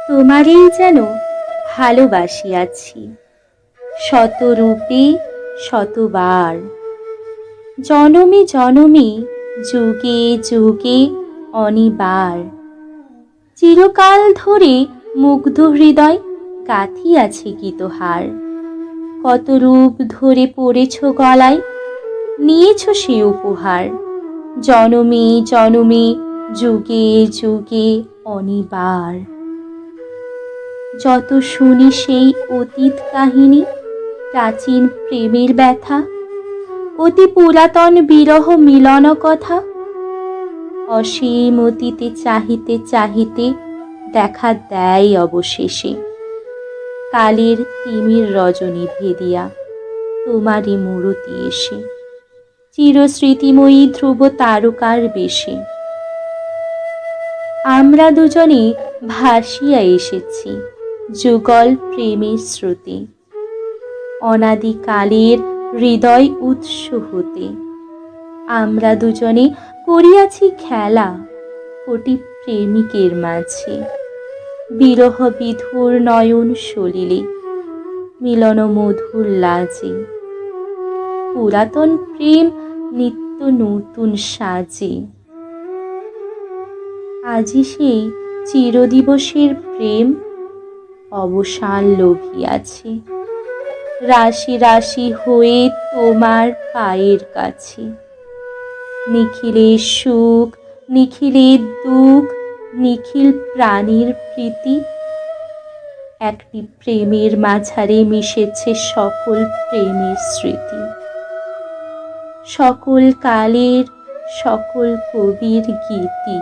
তোমারই যেন ভালোবাসিয়াছি শত রূপে শতবার, জনমে জনমে যুগে যুগে অনিবার। চিরকাল ধরে মুগ্ধ হৃদয় গাঁথিয়াছে গীতহার। কত রূপ ধরে পড়েছ গলায়, নিয়েছ সে উপহার। জনমে জনমে যুগে যুগে অনিবার। যত শুনি সেই অতীত কাহিনী, প্রাচীন প্রেমের ব্যথা, অতি পুরাতন বিরহ মিলন কথা, অসীম অতীতে চাহিতে চাহিতে দেখা দেয় অবশেষে কালের তিমির রজনী ভেদিয়া তোমারই মূরতি এসে, চিরস্মৃতিময়ী ধ্রুব তারকার বেশে। আমরা দুজনে ভাসিয়া এসেছি যুগল প্রেমের স্রোতে, অনাদিকালের হৃদয় উৎস হতে। আমরা দুজনে করিয়াছি খেলা কোটি প্রেমিকের মাঝে, বিরহ বিধুর নয়ন সলিলে মিলন মধুর লাজে। পুরাতন প্রেম নিত্য নতুন সাজে। আজি সেই চিরদিবসের প্রেম অবসান লোভিয়াছে, রাশি রাশি হয়ে তোমার পায়ের কাছে। নিখিলের সুখ নিখিলের দুঃখ নিখিল প্রাণীর প্রীতি, একটি প্রেমের মাঝারে মিশেছে সকল প্রেমের স্মৃতি। সকল কালের সকল কবির গীতি।